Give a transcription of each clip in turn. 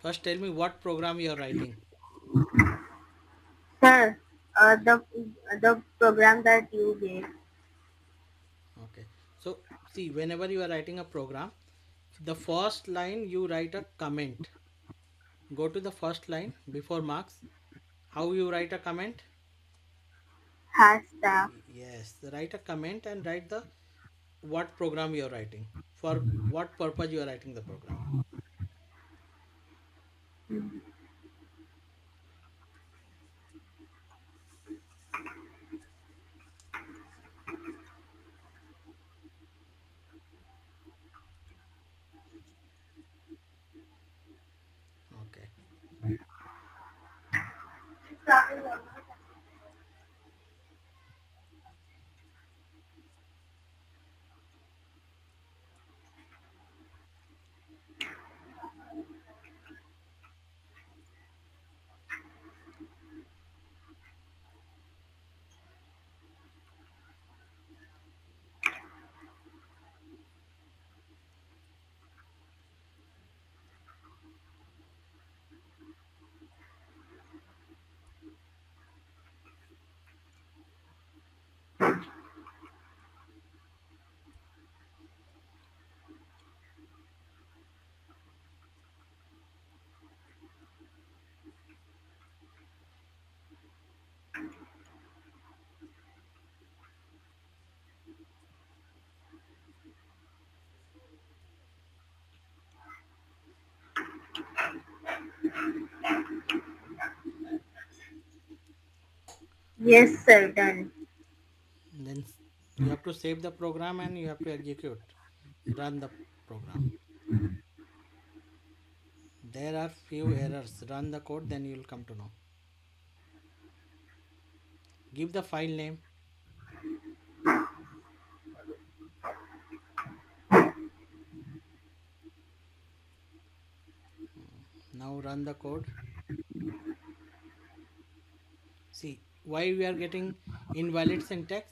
First, tell me what program you are writing. Sir, the program that you gave. Okay. So, see, whenever you are writing a program, the first line you write a comment. Go to the first line before marks. How you write a comment? Hashtag. Yes, write a comment and write the what program you are writing. For what purpose you are writing the program. Okay. Yes, sir, done. Then you have to save the program and you have to execute, run the program. There are few errors. Run the code, then you will come to know. Give the file name. Now run the code. See why we are getting invalid syntax.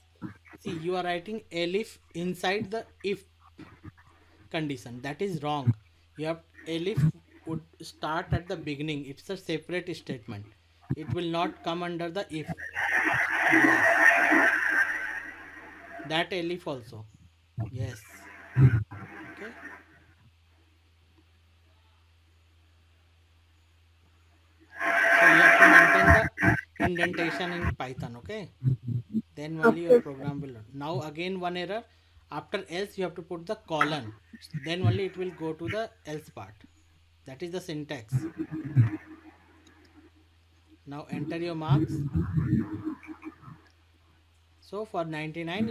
See, you are writing elif inside the if condition. That is wrong. You have elif would start at the beginning. It's a separate statement. It will not come under the if. Yes, that elif also. Yes. Okay. So you have to maintain the indentation in Python. Okay. Then only your Okay, sir. program will run. Now again one error. After else you have to put the colon. Then only it will go to the else part. That is the syntax. Now enter your marks. So for 99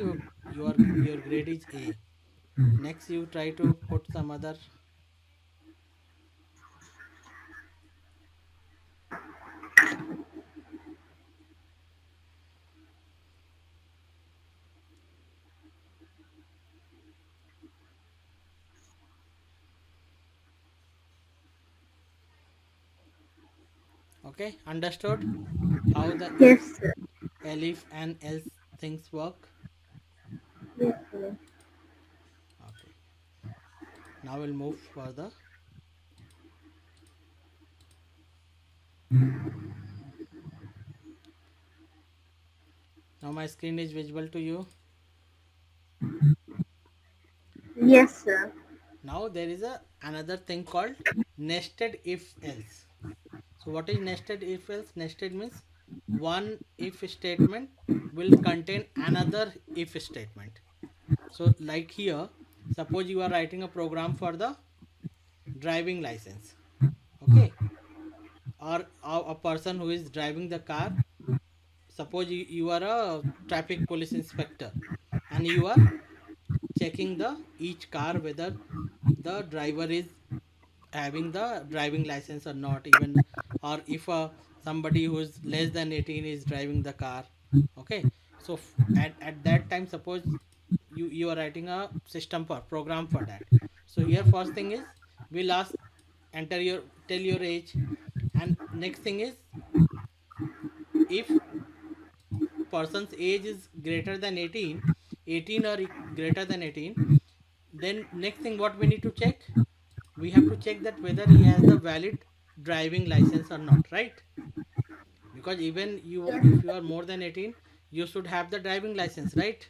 your grade is A. Next you try to put some other. Okay, understood how the Yes, if, sir. elif and else things work. Yes, sir. Okay. Now we'll move further. Now my screen is visible to you. Yes, sir. Now there is a another thing called nested if else. So what is nested if else? Nested means one if statement will contain another if statement. So like here, suppose you are writing a program for the driving license. Okay, or a person who is driving the car. Suppose you are a traffic police inspector and you are checking the each car whether the driver is having the driving license or not, even, or if somebody who is less than 18 is driving the car. Okay, so at that time, suppose you are writing a system for program for that. So here first thing is we'll ask, enter your, tell your age, and next thing is if person's age is greater than 18, 18 or greater than 18, then next thing what we need to check, we have to check that whether he has the valid driving license or not, right? Because even you, Yes. if you are more than 18, you should have the driving license, right?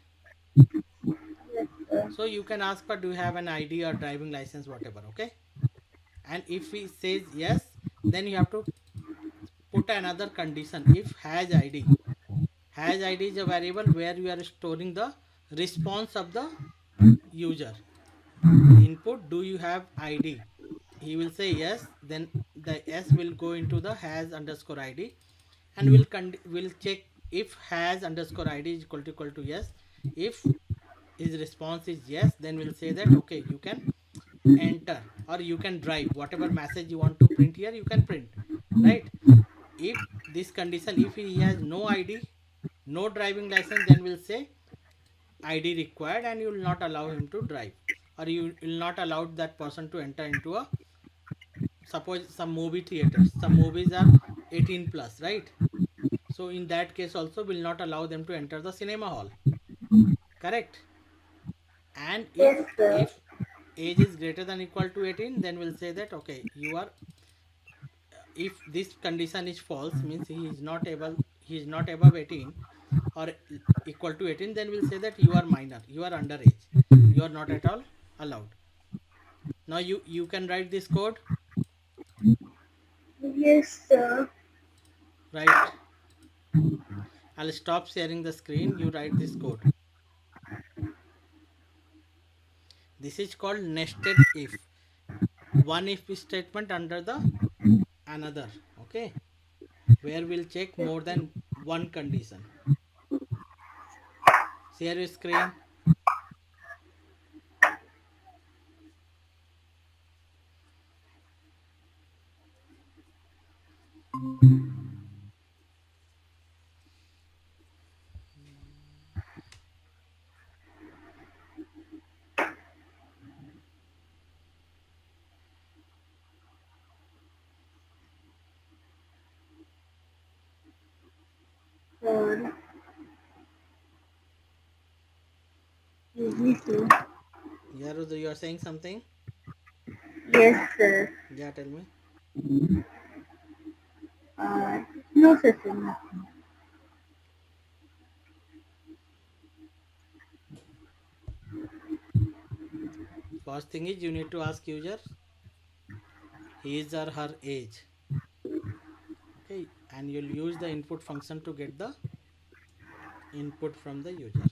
Yes, sir. So you can ask for, do you have an ID or driving license, whatever, okay? And if he says yes, then you have to put another condition. If has id, has id is a variable where you are storing the response of the user. Input, do you have id? He will say yes, then the s will go into the has underscore id, and will check if has underscore id is equal to yes. If his response is yes, then we'll say that okay, you can enter or you can drive whatever message you want to print here, you can print, right? If this condition, if he has no id, no driving license, then we'll say id required, and you will not allow him to drive, or you will not allow that person to enter into a, suppose some movie theaters, some movies are 18 plus, right? So in that case also will not allow them to enter the cinema hall, correct? And Yes, sir. if age is greater than equal to 18, then we'll say that okay, you are, if this condition is false, means he is not above 18 or equal to 18, then we'll say that you are minor, you are underage, you are not at all allowed. Now you can write this code, Yes, sir. right? I'll stop sharing the screen, you write this code. This is called nested if, one if statement under the another, okay, where we'll check Yes, more than one condition. Share your screen. sir. Yes, sir. Yeah, Rudra, you are saying something? Yes, sir. Yeah, tell me. Uh, no, sir. Sir. First thing is you need to ask user his or her age, okay, and you'll use the input function to get the input from the user.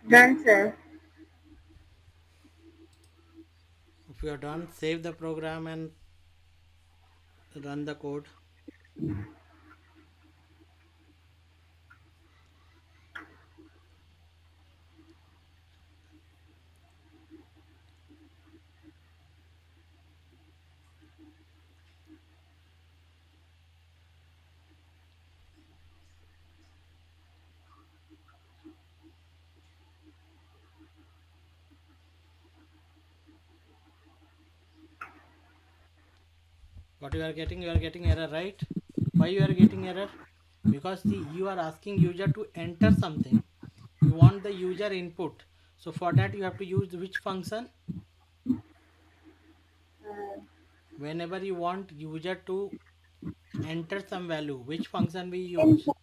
Done, sir. If you are done, save the program and run the code. What you are getting error, right? Why you are getting error? Because see, you are asking user to enter something. You want the user input. So for that you have to use which function? Uh, Whenever you want user to enter some value, which function we use? input.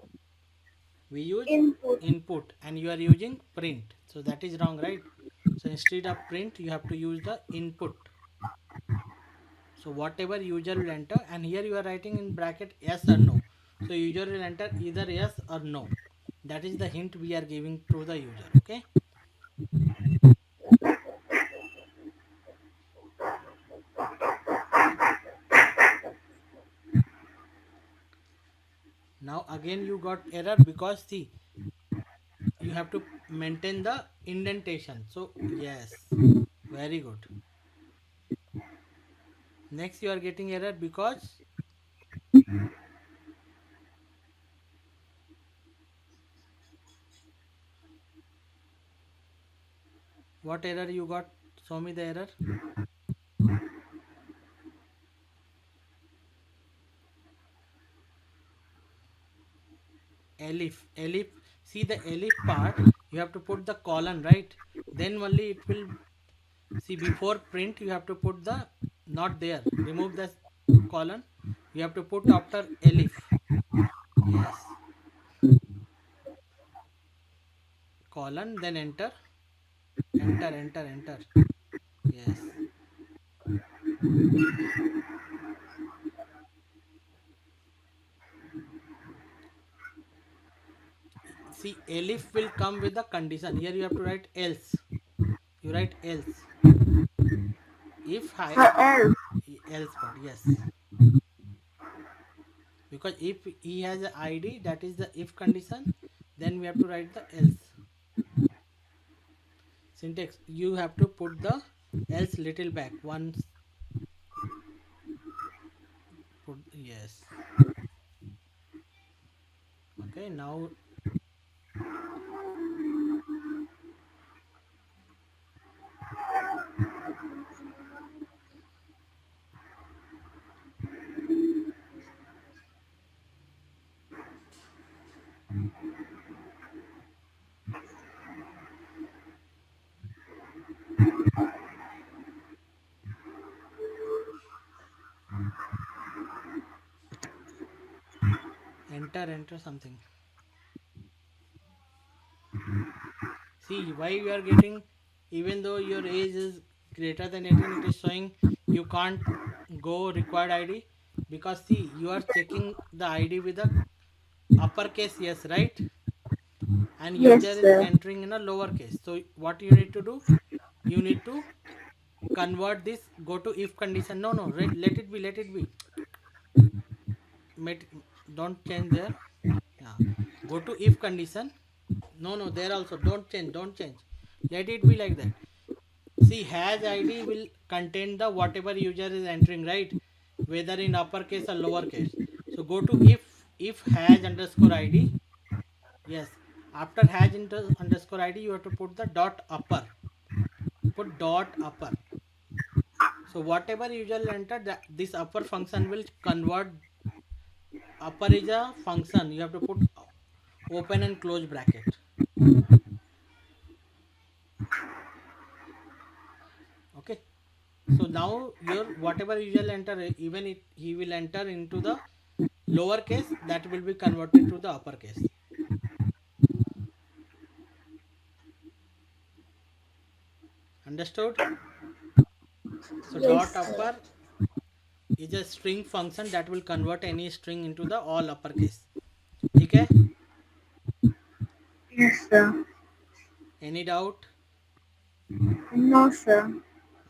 We use Input. input, and you are using print. So that is wrong, right? So instead of print, you have to use the input. So whatever user will enter, and here you are writing in bracket yes or no. So user will enter either yes or no. That is the hint we are giving to the user. Okay. Now again you got error because see, you have to maintain the indentation. So yes, very good. Next you are getting error because what error you got? Show me the error. Elif. See the Elif part, you have to put the colon, right? Then only it will see before print you have to put the not there. Remove the colon. You have to put after Elif. Yes. Colon, then enter. Enter. Yes. See, Elif will come with the condition. Here you have to write else. You write else. If I Else. else part, yes. Because if he has an ID, that is the if condition, then we have to write the else. Syntax, you have to put the else little back once. Put yes. Okay, now enter something. See why you are getting, even though your age is greater than 18, it is showing you can't go required ID, because see you are checking the ID with a uppercase yes, right? And user Yes, is sir. entering in a lowercase. So what you need to do? You need to convert this. Go to if condition. No, let it be. Let it be. Don't change there. Yeah. Go to if condition. No, there also don't change. Don't change. Let it be like that. See, has ID will contain the whatever user is entering, right? Whether in uppercase or lowercase. So go to if has underscore ID. Yes. After has underscore ID, you have to put the dot upper. Put dot upper. So whatever user will enter, that this upper function will convert. Upper is a function. You have to put open and close bracket. Okay. So now your whatever user will enter, even it he will enter into the lower case, that will be converted to the upper case. Understood? So dot Yes, sir. upper is a string function that will convert any string into the all uppercase. ठीक है? Yes, sir. Any doubt? No, sir.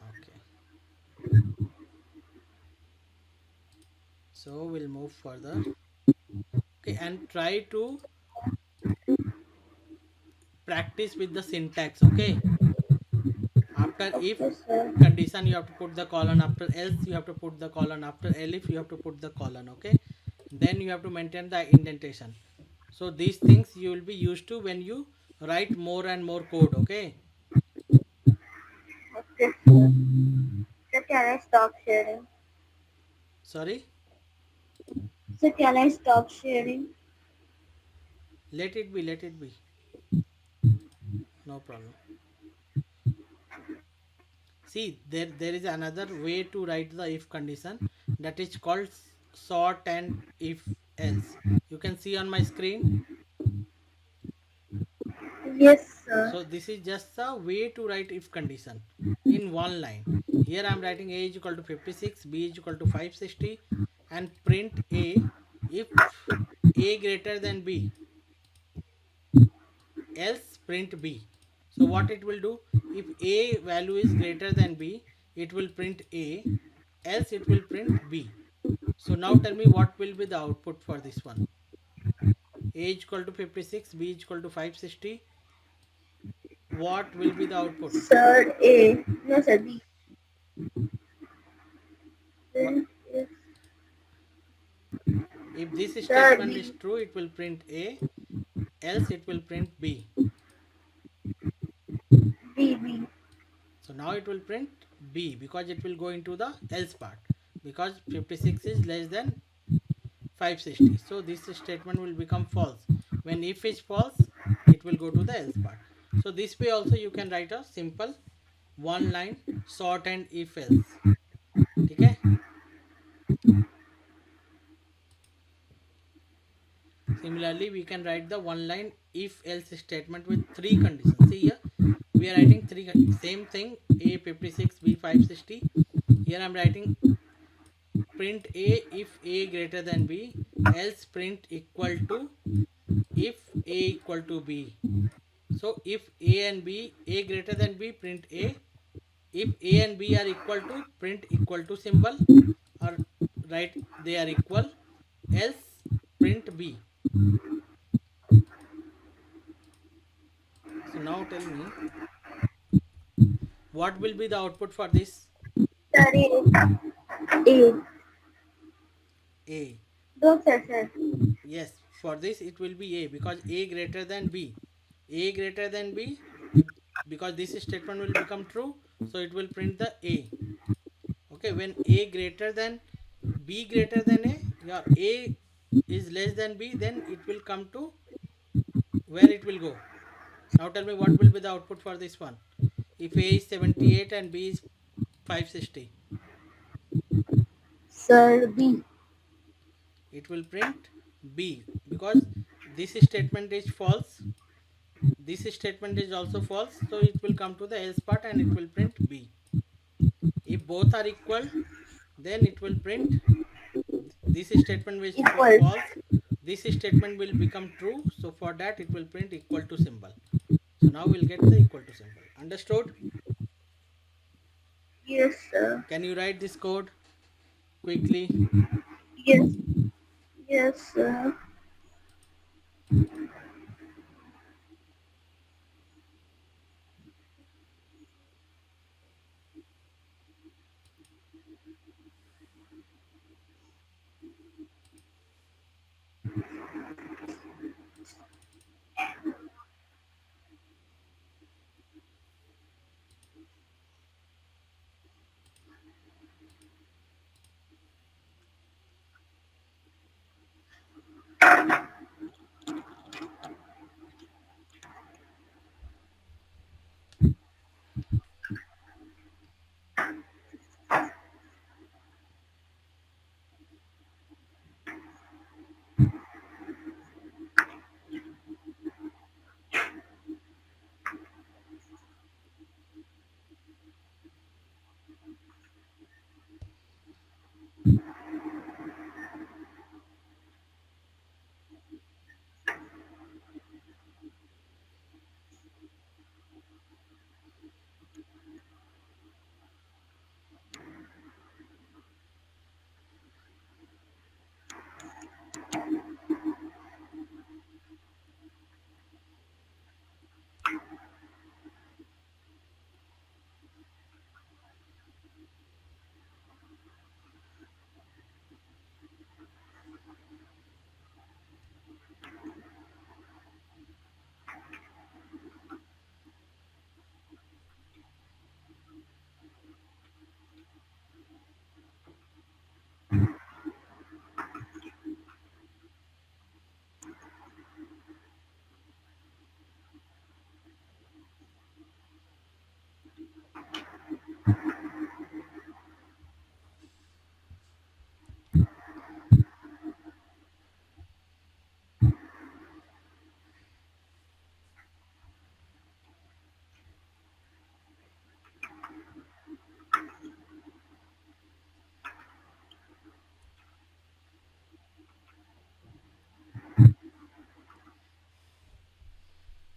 Okay. So we'll move further. Okay, and try to practice with the syntax. Okay. After if Okay, sir. condition, you have to put the colon. After else, you have to put the colon. After elif, you have to put the colon. Okay. Then you have to maintain the indentation. So these things you will be used to when you write more and more code. Okay. Okay, sir. So can I stop sharing? Sorry. So can I stop sharing? Let it be. Let it be. No problem. See, there is another way to write the if condition, that is called sort and if else. You can see on my screen. Yes, sir. So this is just a way to write if condition in one line. Here I am writing a is equal to 56, b is equal to 560, and print a if a greater than b, else print b. So what it will do, if a value is greater than b, it will print a, else it will print b. So now tell me what will be the output for this one. A is equal to 56, b is equal to 560. What will be the output? Sir, A. No, sir, B. What, Then is if this sir, statement is B. true, it will print A, else it will print B. B, B. So now it will print B because it will go into the else part, because 56 is less than 560. So this statement will become false. When if is false, it will go to the else part. So this way also you can write a simple one line sort and if else. Okay. Similarly, we can write the one line if else statement with three conditions. See here, we are writing three same thing, a 56, b 560. Here I am writing print a if a greater than b, else print equal to if a equal to b. So if a and b, a greater than b, print a. If a and b are equal to, print equal to symbol, or write they are equal, else print b. So now tell me what will be the output for this Sir, A. A. a. Don't sir, sir. Yes, for this it will be a because a greater than b. A greater than b, if, because this statement will become true, so it will print the a. Okay, when a greater than b greater than a, your a is less than b, then it will come to where it will go. Now tell me what will be the output for this one. If a is 78 and b is 560, Sir, B. it will print b because this statement is false. This statement is also false, so it will come to the else part and it will print b. If both are equal, then it will print this statement is Equals. false. This statement will become true, so for that it will print equal to symbol. So now we'll get the equal to symbol. Understood? Yes, sir. Can you write this code quickly? Yes. Yes, sir.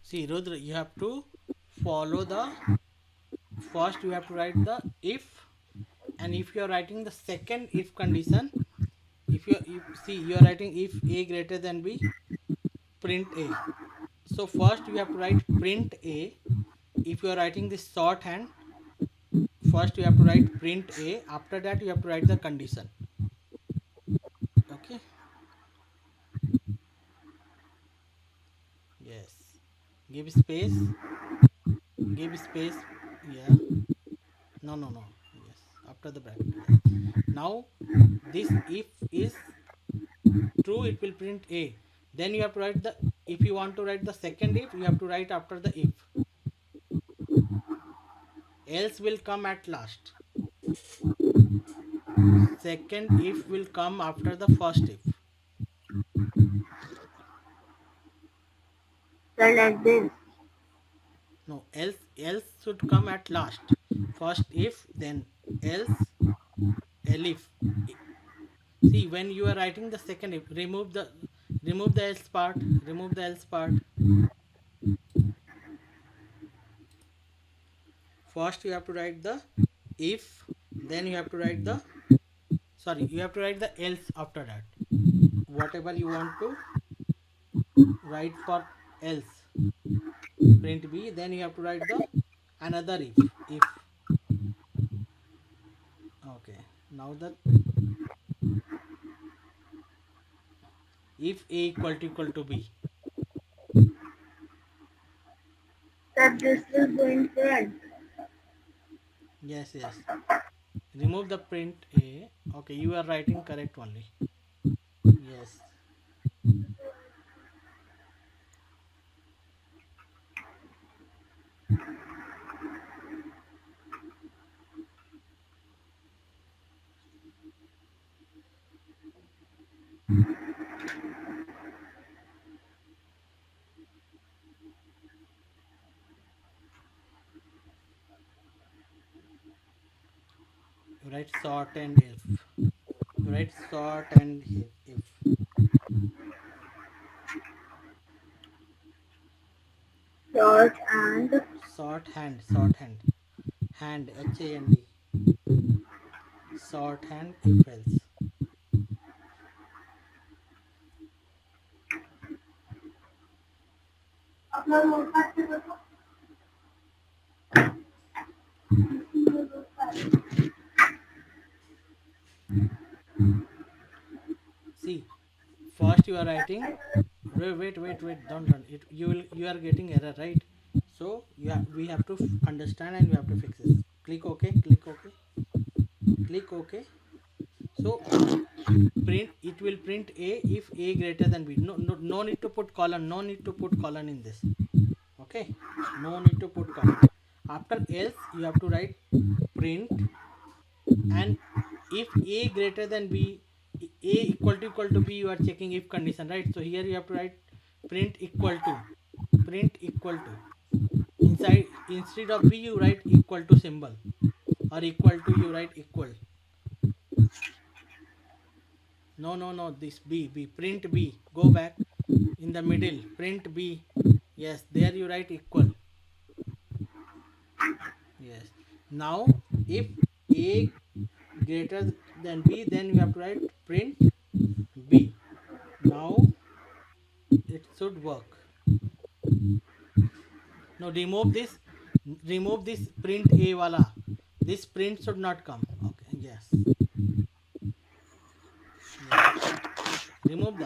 See, Rudra, you have to follow the first. You have to write the if, and if you are writing the second if condition, if you see you are writing if a greater than b, print a. So first you have to write print a. If you are writing this shorthand, first you have to write print a. After that you have to write the condition. Okay. Yes. Give space. Give space. Yeah. No, no, no. Yes. After the bracket. Yes. Now this if is true, it will print a. Then you have to write the, if you want to write the second if, you have to write after the if. Else will come at last. Second if will come after the first if. So like this. No, else should come at last. First if, then else, elif. See, when you are writing the second if, remove the else part. Remove the else part. First you have to write the if, then you have to write the, sorry, you have to write the else after that. Whatever you want to write for else, print b, then you have to write the another if. Okay, now the if a equal to b. That this will go in front. Yes, yes. Remove the print a. Okay, you are writing correct only. Yes. You write sort and if. You write sort and if. Dot and Sort hand, sort hand. Hand, HAND. Sort hand if else. See, first you are writing, wait, don't it, you are getting error, right? So we have to understand and we have to fix this. Click ok, click ok, click ok. So print, it will print a if a greater than b. No need to put colon, no need to put colon in this. Okay, no need to put colon. After else you have to write print, and if a greater than b, a equal to b, you are checking if condition, right? So here you have to write print equal to, print equal to. Inside, instead of b you write equal to symbol, or equal to you write equal. No, this b, print b, go back in the middle, print b. Yes, there you write equal. Yes. Now if a greater than b, then you have to write print b. Now it should work. Now remove this print a wala. This print should not come. Okay, yes. Yes, remove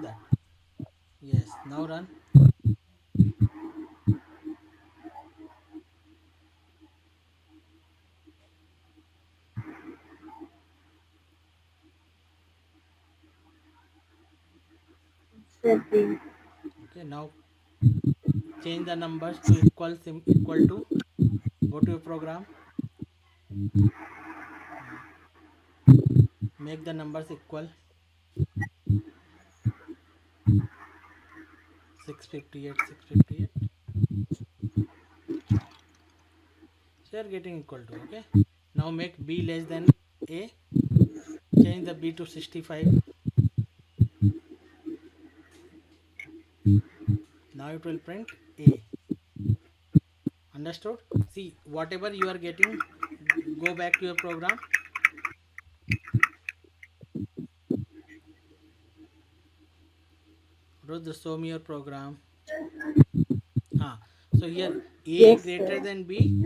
that. Yes, now run. setting. Okay, now change the numbers to equal to. Go to your program. Make the numbers equal. 658, 658. So you are getting equal to. Okay, now make b less than a. Change the b to 65. Now it will print a. Understood? See, whatever you are getting, go back to your program. Rudra, show me your program. Huh. So here a Yes, greater sir. than b.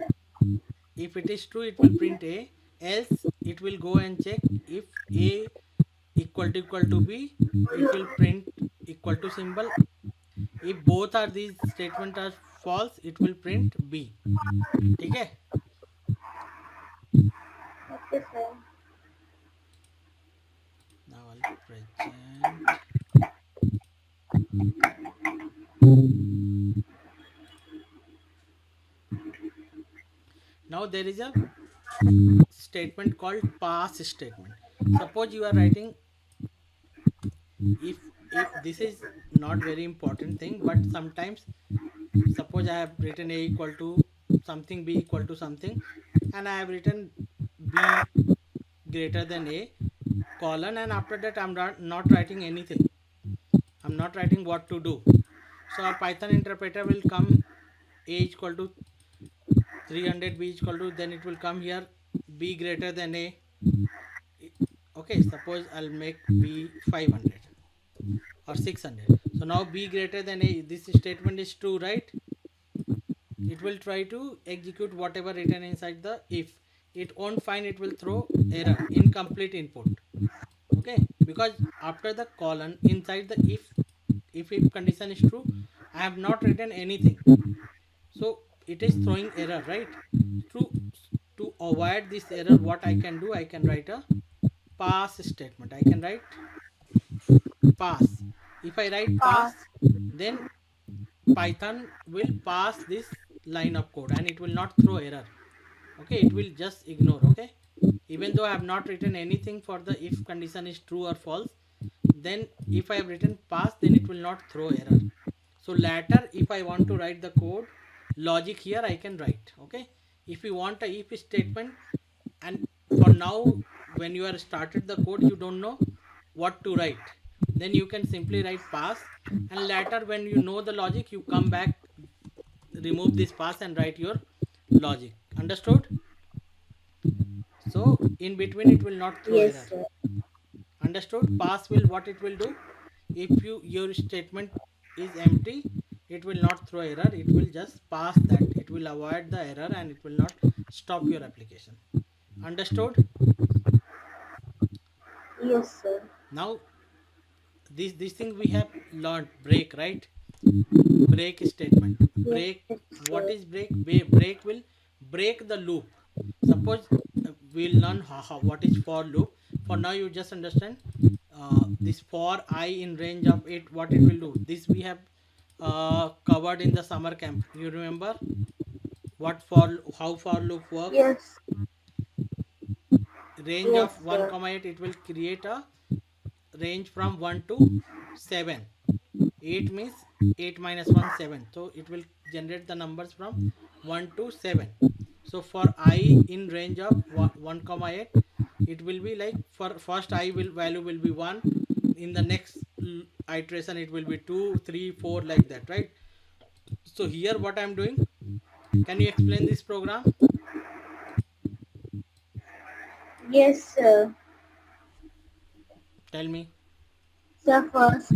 If it is true, it will print a. Else, it will go and check if a equal to b. It will print equal to symbol. If both are these statement are false, it will print b. ठीक है? Okay, sir. Now I'll present. Now there is a statement called pass statement. Suppose you are writing, if this is not very important thing, but sometimes suppose I have written a equal to something, b equal to something, and I have written b greater than a colon, and after that I'm not writing anything. I'm not writing what to do. So our Python interpreter will come a equal to 300, b equal to, then it will come here b greater than a. Okay, suppose I'll make b 500 or 600. So now b greater than a, this statement is true, right? It will try to execute whatever written inside the if. It won't find, it will throw error, incomplete input. Okay, because after the colon inside the if condition is true, I have not written anything. So it is throwing error, right? To to avoid this error, what I can do, I can write a pass statement. I can write pass. If I write Pass. pass, then Python will pass this line of code and it will not throw error. Okay, it will just ignore. Okay, even though I have not written anything for the if condition is true or false, then if I have written pass, then it will not throw error. So later, if I want to write the code logic here, I can write. Okay, if you want a if statement, and for now, when you are started the code, you don't know what to write, then you can simply write pass, and later when you know the logic, you come back, remove this pass and write your logic. Understood? So in between it will not throw Yes, error. sir. Understood? Pass will, what it will do, if your statement is empty, it will not throw error, it will just pass that, it will avoid the error and it will not stop your application. Understood? Yes, sir. Now this thing we have learned, break, right? Break statement. Yes, Break, what sir. is break? Break will break the loop. Suppose we'll learn what is for loop. For now you just understand this for I in range of 8, what it will do. This we have covered in the summer camp. You remember what for, how for loop works? Yes, Range yes, of 1 sir. comma 8, it will create a range from 1 to 7. 8 means 8 minus 1 7, so it will generate the numbers from 1 to 7. So for I in range of 1 comma 8, it will be like, for first I will value will be 1, in the next iteration it will be 2 3 4, like that, right? So here what I am doing, can you explain this program? Yes, sir. Tell me. So first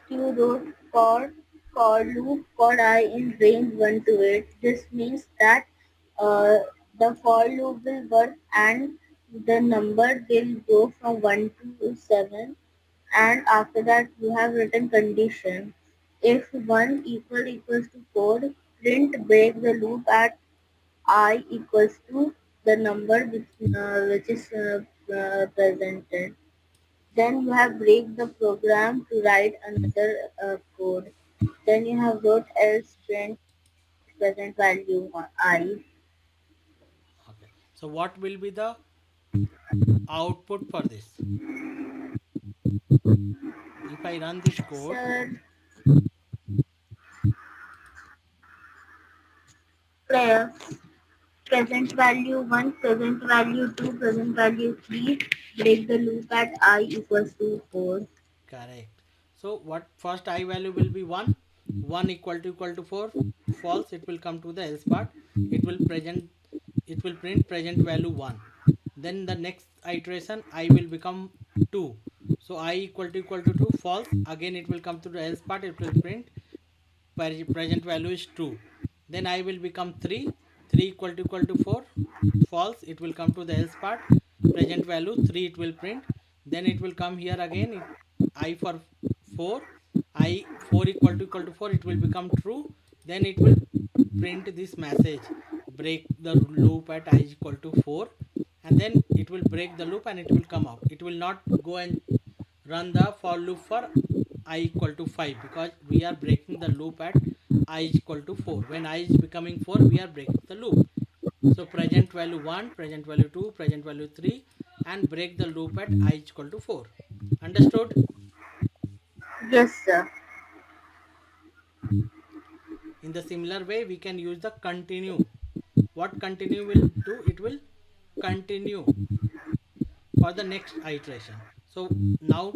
you wrote for loop for I in range 1 to 8. This means that uh, the for loop will work and the number will go from 1 to 7, and after that you have written condition. If 1 equals to 4, print break the loop at I equals to the number which is presented. Then you have break the program to write another code. Then you have wrote else print present value I. Okay, so what will be the output for this? If I run this code, So player present value 1, present value 2, present value 3. Break the loop at I equals to 4. correct. So what, first I value will be 1, 1 equal to 4, false, it will come to the else part. It will present, it will print present value 1. Then the next iteration I will become 2. So I equal to 2 false. Again it will come to the else part, it will print present value is true. Then I will become 3. 3 equal to 4 false, it will come to the else part, present value 3 it will print. Then it will come here again, I for 4, I 4 equal to 4, it will become true. Then it will print this message, break the loop at I is equal to 4. And then it will break the loop and it will come out. It will not go and run the for loop for I equal to 5, because we are breaking the loop at I is equal to 4. When I is becoming 4, we are breaking the loop. So present value 1, present value 2, present value 3, and break the loop at I is equal to 4. Understood? Yes, sir. In the similar way, we can use the continue. What continue will do? It will continue for the next iteration. So now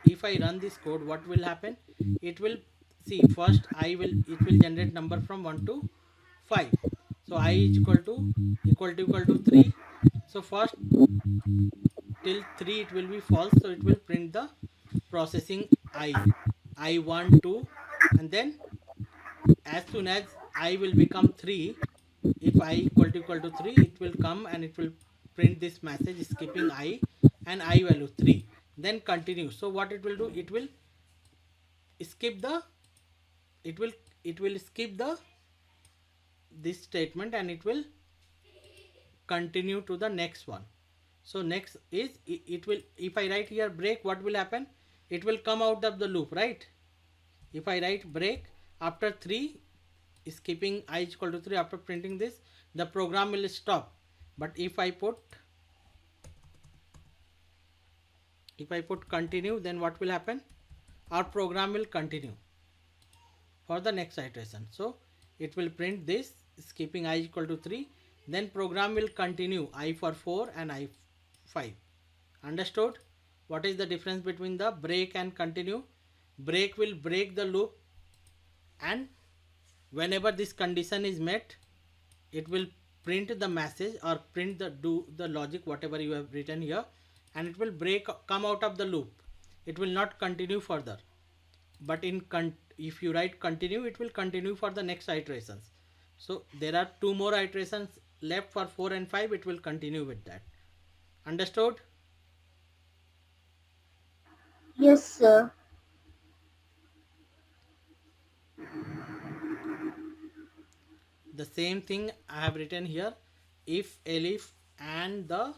if I run this code, what will happen? It will see first it will generate number from 1 to 5. So I is equal to 3. So first till 3 it will be false, so it will print the processing I 1 2. And then as soon as I will become 3, if I equal to 3, it will come and it will print this message skipping I and I value 3. Then continue. So what it will do, it will skip the it will skip the this statement and it will continue to the next one. So next is it will, if I write here break, what will happen? It will come out of the loop, right? If I write break after 3, skipping I is equal to 3, after printing this, the program will stop. But if I put continue, then what will happen? Our program will continue for the next iteration. So it will print this skipping I equal to 3. Then program will continue I for 4 and I 5. Understood? What is the difference between the break and continue? Break will break the loop, and whenever this condition is met, it will print the message or print the do the logic whatever you have written here, and it will come out of the loop. It will not continue further. But if you write continue, it will continue for the next iterations. So there are 2 more iterations left for 4 and 5, it will continue with that. Understood? Yes, sir. The same thing I have written here, if Elif and the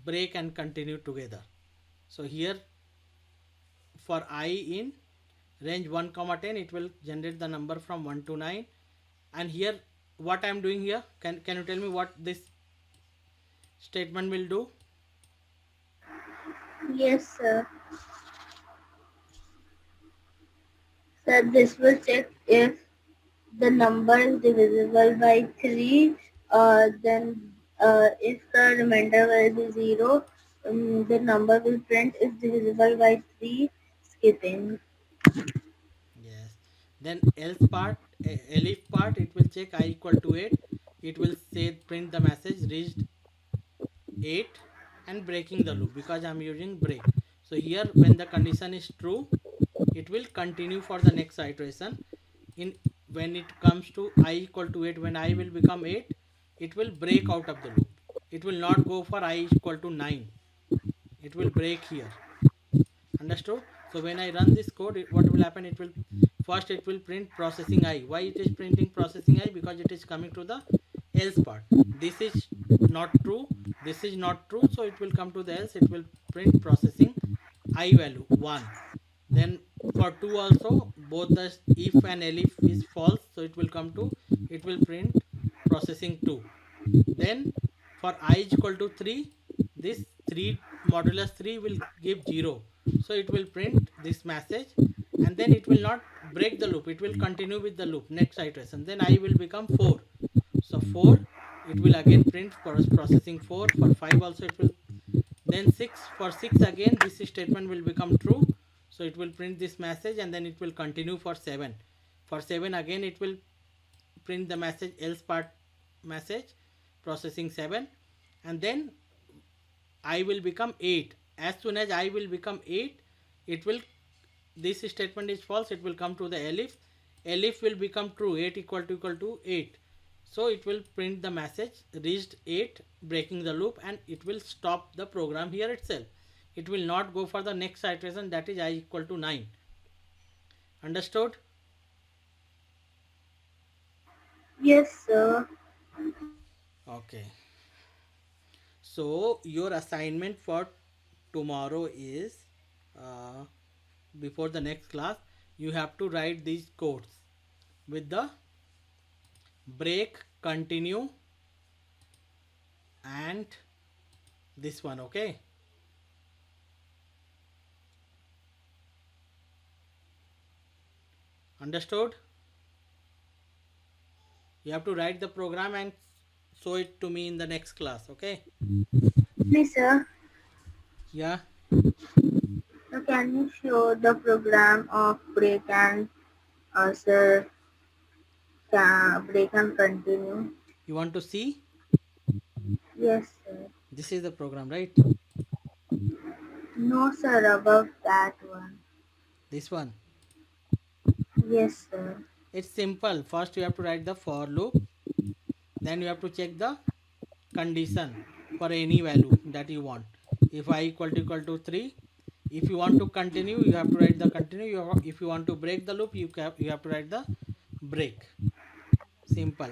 break and continue together. So here for I in range 1 comma 10, it will generate the number from 1 to 9. And here what I am doing here, can you tell me what this statement will do? Yes, sir. Sir, this will check if the number is divisible by 3, then if the remainder will be 0, the number will print is divisible by 3, skipping. Yes. Then else part, elif part, it will check I equal to 8. It will say print the message reached 8 and breaking the loop, because I am using break. So here when the condition is true, it will continue for the next iteration. In when it comes to I equal to 8, when I will become 8, it will break out of the loop. It will not go for I equal to 9. It will break here. Understood? So when I run this code, what will happen? It will first it will print processing I. Why it is printing processing I? Because it is coming to the else part. This is not true, this is not true, so it will come to the else. It will print processing I value 1. Then for 2 also, both the if and elif is false, so it will come to, it will print processing 2. Then for I is equal to 3, this 3 modulus 3 will give 0. So it will print this message, and then it will not break the loop. It will continue with the loop, next iteration. Then I will become 4. So 4, it will again print for processing 4. For 5 also it will. Then 6, for 6 again this statement will become true. So it will print this message, and then it will continue for 7. For 7 again it will print the message else part message processing 7, and then I will become 8. As soon as I will become 8, it will, this statement is false, it will come to the elif. Elif will become true, 8 equal to 8. So it will print the message reached 8, breaking the loop, and it will stop the program here itself. It will not go for the next iteration, that is I equal to 9. Understood? Yes, sir. Okay. So your assignment for tomorrow is, uh, before the next class, you have to write these codes with the break, continue, and this one. Okay, understood? You have to write the program and show it to me in the next class. Okay. Please, sir. Yeah. So can you show the program of break and sir, can break and continue? You want to see? Yes, sir. This is the program, right? No, sir. Above that one. This one. Yes, sir. It's simple. First you have to write the for loop, then you have to check the condition for any value that you want. If I equal to 3, if you want to continue, you have to write the continue. If you want to break the loop, you have to write the break. Simple.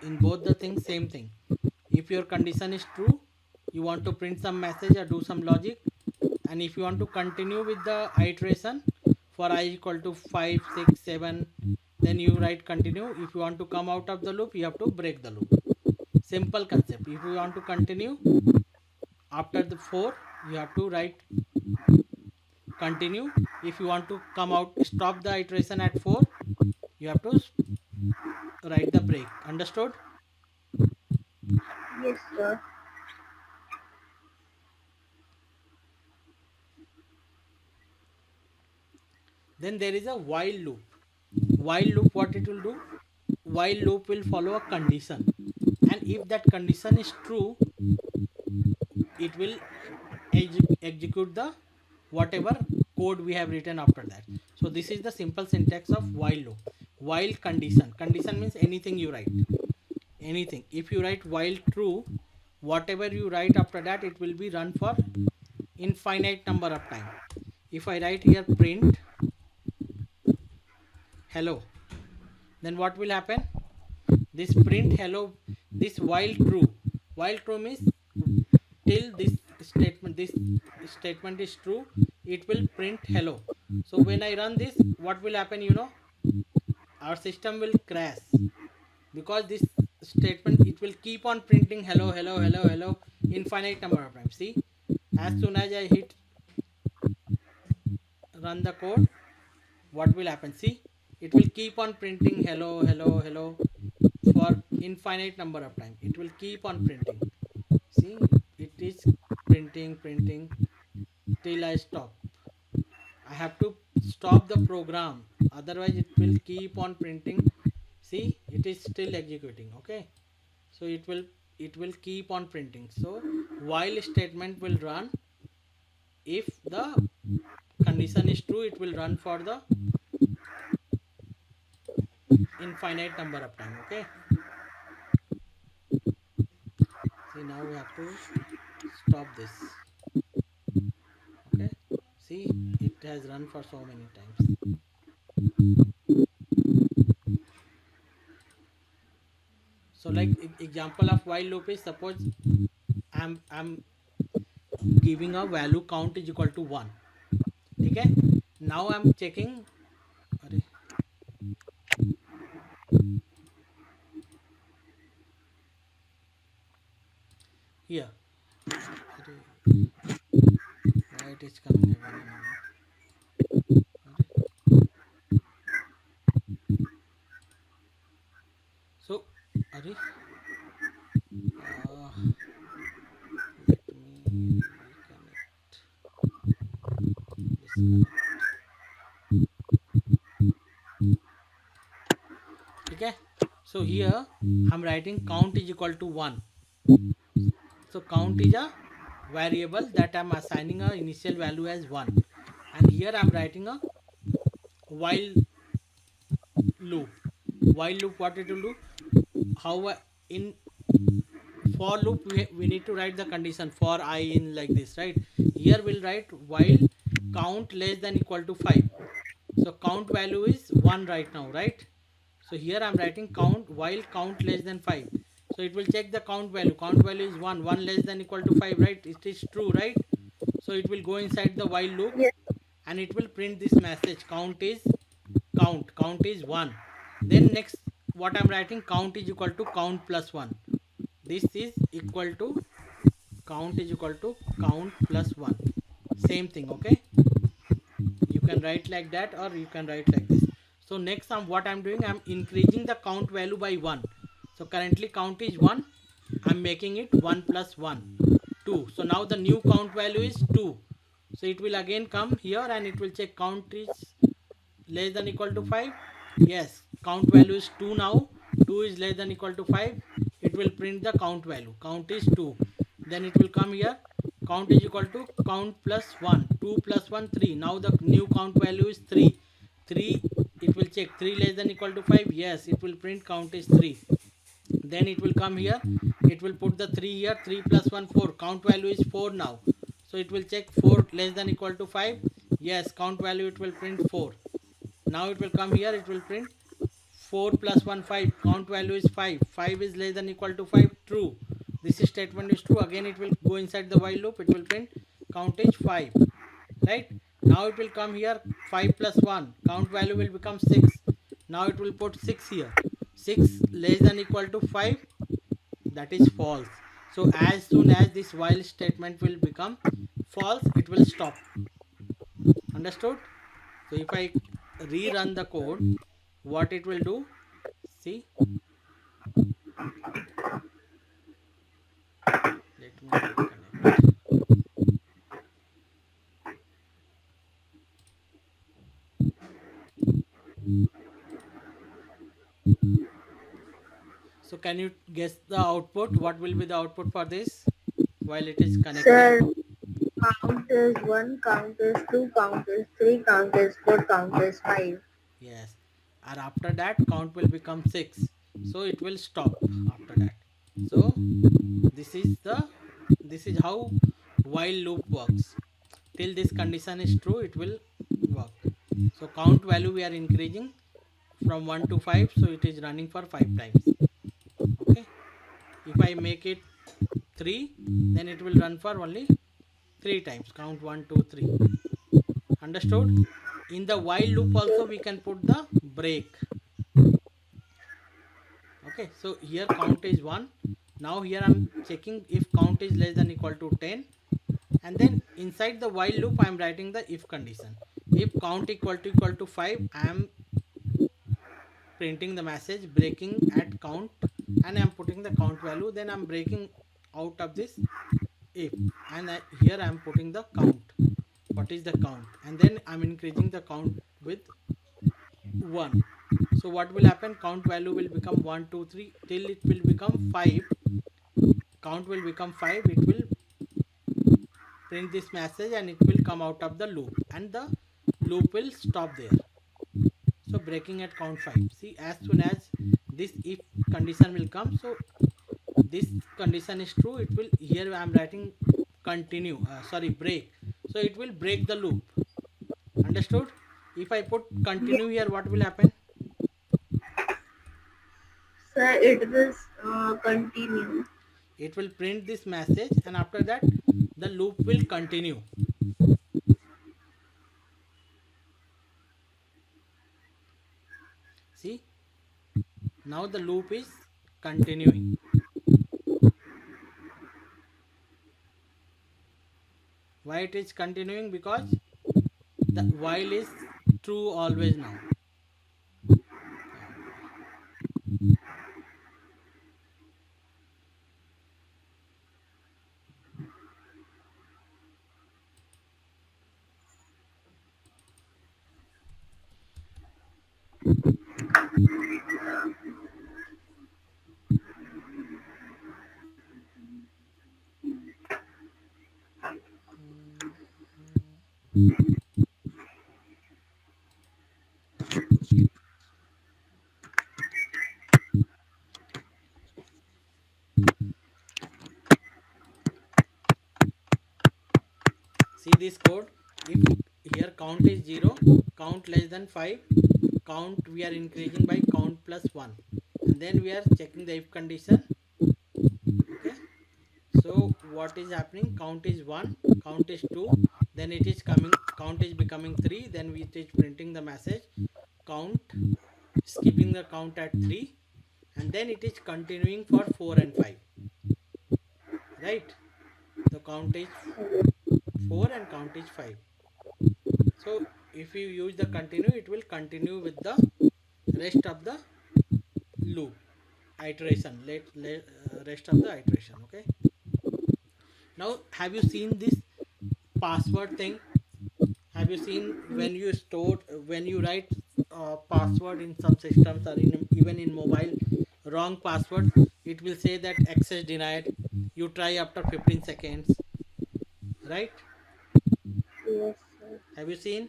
In both the things, same thing. If your condition is true, you want to print some message or do some logic, and if you want to continue with the iteration for I equal to 5, 6, 7, then you write continue. If you want to come out of the loop, you have to break the loop. Simple concept. If you want to continue after the 4, you have to write continue. If you want to come out, stop the iteration at 4, you have to write the break. Understood? Yes, sir. Then there is a while loop. While loop, what it will do? While loop will follow a condition, and if that condition is true, it will execute the whatever code we have written after that. So this is the simple syntax of while loop. While condition means anything you write, anything. If you write while true, whatever you write after that, it will be run for infinite number of time. If I write here print hello, then what will happen? This print hello, this while true means till this statement is true, it will print hello. So when I run this, what will happen? Our system will crash, because this statement, it will keep on printing hello, hello, hello, hello, infinite number of times. See, as soon as I hit run the code, what will happen? See, it will keep on printing hello, hello, hello for infinite number of time. It will keep on printing. See, it is printing till I stop. I have to stop the program, otherwise it will keep on printing. See, it is still executing. Okay, so it will keep on printing. So while statement will run, if the condition is true, it will run for the infinite number of time. Okay, see, now we have to stop this. Okay, see, it has run for so many times. So like example of while loop is, suppose I'm giving a value count is equal to 1. Okay, now I'm checking. अरे, here, अरे, why it is coming again and again? अरे, so अरे, uh, let me reconnect, disconnect. ठीक है. So here I'm writing count is equal to 1. So count is a variable that I'm assigning a initial value as 1. And here I'm writing a while loop. While loop, what it will do? How in for loop we need to write the condition for I in like this, right? Here we'll write while count less than equal to 5. So count value is 1 right now, right? So here I'm writing count while count less than 5. So it will check the count value. Count value is 1. 1 less than equal to 5, right? It is true, right? So it will go inside the while loop Yes, and it will print this message count is 1. Then next what I'm writing, count is equal to count plus 1. This is equal to count is equal to count plus 1. Same thing, okay? You can write like that or you can write like this. So next what I'm doing, I'm increasing the count value by 1. So currently count is 1. I'm making it 1 plus 1, 2. So now the new count value is 2. So it will again come here and it will check count is less than equal to 5. Yes, count value is 2 now. 2 is less than equal to 5. It will print the count value. Count is 2. Then it will come here. Count is equal to count plus 1. 2 plus 1, 3. Now the new count value is 3. 3, it will check 3 less than equal to 5. Yes, it will print count is 3. Then it will come here. It will put the 3 here. 3 plus 1, 4. Count value is 4 now. So it will check 4 less than equal to 5. Yes, count value it will print 4. Now it will come here, it will print 4 plus 1, 5. Count value is 5. 5 is less than equal to 5. True. This statement is true. Again it will go inside the while loop. It will print count is 5. Right? Now it will come here, 5 plus 1. Count value will become 6. Now it will put 6 here. 6 less than equal to 5. That is false. So as soon as this while statement will become false, it will stop. Understood? So if I rerun the code, what it will do, see, let me reconnect. So can you guess the output? What will be the output for this while it is connecting? sir. Count is 1, count is 2, count is 3, count is 4, count is 5. Yes. And after that count will become 6. So it will stop after that. So this is the this is how while loop works. Till this condition is true, it will work. So count value we are increasing from 1 to 5, so it is running for 5 times. Okay, if I make it 3, then it will run for only 3 times. Count 1 2 3. Understood? In the while loop also we can put the break. Okay, so here count is 1. Now here I'm checking if count is less than equal to 10, and then inside the while loop I am writing the if condition. If count equal to 5, I am printing the message breaking at count, and I am putting the count value. Then I am breaking out of this if, and here I am putting the count. What is the count? And then I'm increasing the count with 1. So what will happen? Count value will become 1 2 3 till it will become 5. Count will become 5. It will print this message and it will come out of the loop, and the loop will stop there. So breaking at count 5. See, as soon as this if condition will come, so this condition is true, it will, here I am writing continue, sorry, break. So it will break the loop. Understood? If I put Yes, continue here, what will happen? sir, it will continue. It will print this message, and after that the loop will continue. See, now the loop is continuing. Why it is continuing? Because the while is true always now. Okay. See this code. If here count is 0, count less than 5, count we are increasing by count plus 1. And then we are checking the if condition. Okay. So what is happening? Count is 1, count is 2, then it is coming, count is becoming 3, then it is printing the message count, skipping the count at 3, and then it is continuing for 4 and 5. Right? The count is 4 and count is 5. So if you use the continue, it will continue with the rest of the loop iteration, rest of the iteration. Okay. Now have you seen this password thing? Have you seen when you store, when you write password in some systems, or even in mobile, wrong password, it will say that access denied. You try after 15 seconds, right? Yes, sir. Have you seen?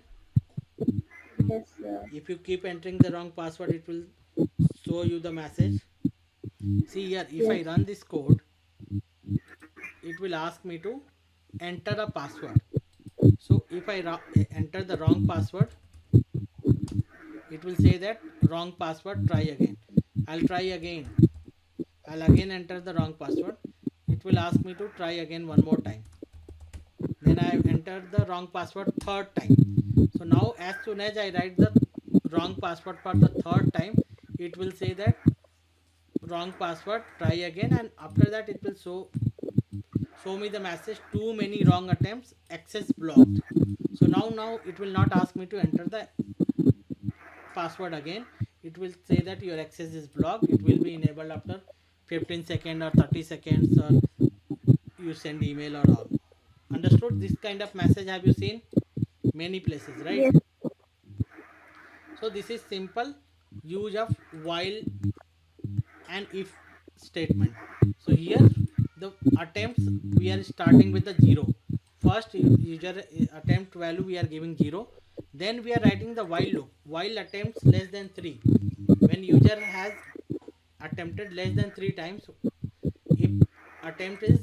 Yes, sir. If you keep entering the wrong password, it will show you the message. See here, if I Yes, run this code, it will ask me to enter a password. So if I enter the wrong password, it will say that wrong password, try again. I'll try again. I'll again enter the wrong password. It will ask me to try again one more time. Then I enter the wrong password third time. So now as soon as I write the wrong password for the third time, it will say that wrong password, try again, and after that it will show me the message too many wrong attempts, access blocked. So now it will not ask me to enter the password again. It will say that your access is blocked. It will be enabled after 15 seconds or 30 seconds, or you send email or all. Understood? This kind of message have you seen many places, right? yes, So this is simple use of while and if statement. So here the attempts, we are starting with the 0. First user attempt value we are giving 0. Then we are writing the while loop. While attempts less than 3. When user has attempted less than 3 times, if attempt is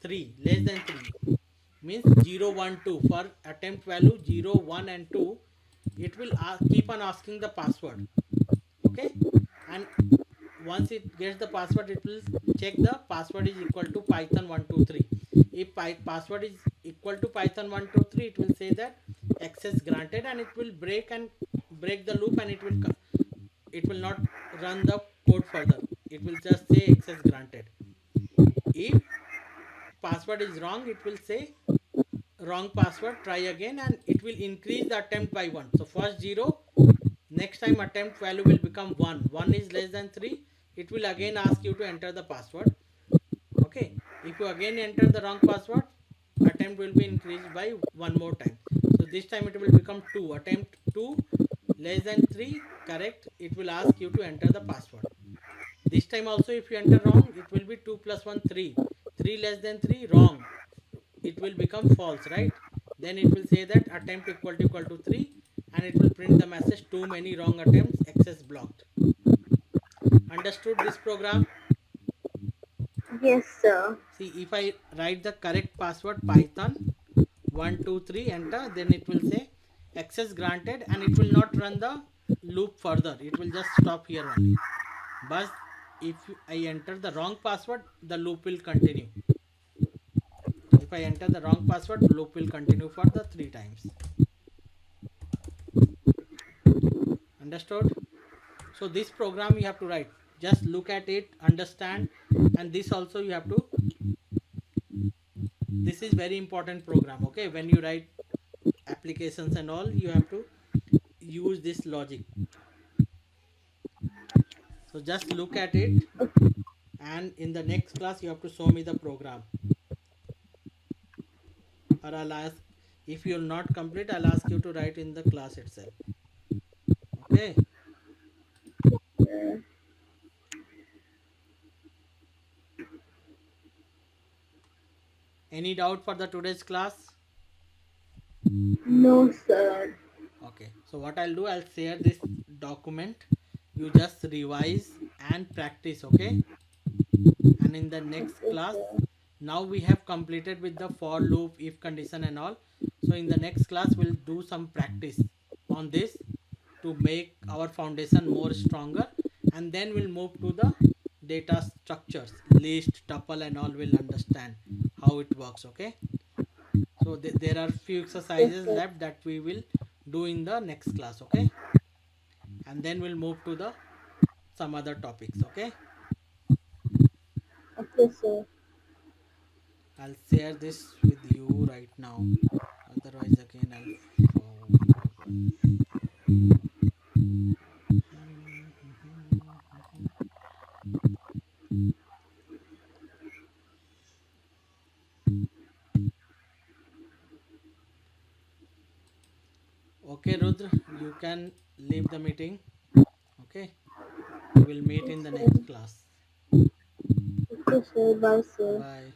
3, less than 3, means 0 1 2, for attempt value 0 1 and 2, it will keep on asking the password. Okay. And once it gets the password, it will check the password is equal to python 123. If password is equal to python 123, it will say that access granted, and it will break the loop, and it will not run the code further. It will just say access granted. If password is wrong, it will say wrong password, try again, and it will increase the attempt by 1. So first 0, next time attempt value will become 1. 1 is less than 3, it will again ask you to enter the password. Okay. If you again enter the wrong password, attempt will be increased by one more time. So this time it will become 2. Attempt 2 less than 3, correct, it will ask you to enter the password. This time also if you enter wrong, it will be 2 plus 1 3. 3 less than 3, wrong, it will become false, right? Then it will say that attempt equal to 3, and it will print the message too many wrong attempts, access blocked. Understood this program? yes, sir. See, if I write the correct password python 123, enter, then it will say access granted, and it will not run the loop further. It will just stop here only. But if I enter the wrong password, the loop will continue. If I enter the wrong password, loop will continue for the 3 times. Understood? So this program you have to write. Just look at it, understand, and this also you have to. This is very important program. Okay, when you write applications and all, you have to use this logic. So just look at it, and in the next class you have to show me the program, or I'll ask, if you'll not complete, I'll ask you to write in the class itself. Okay. Uh, Any doubt for the today's class? No, sir. Okay, so what I'll do, I'll share this document. You just revise and practice, okay? And in the next Okay, class, sir. now we have completed with the for loop, if condition, and all. So in the next class, we'll do some practice on this to make our foundation more stronger, and then we'll move to the data structures, list, tuple, and all. Will understand how it works, okay? So there are few Okay, exercises sir. left that we will do in the next class, okay? And then we'll move to the some other topics, okay? Okay, sir. I'll share this with you right now. Otherwise, again, I'll forward. Okay, Rudra, you can leave the meeting. Okay, we will meet Okay, in the sir. next class. Okay, sir. Bye, sir. Bye.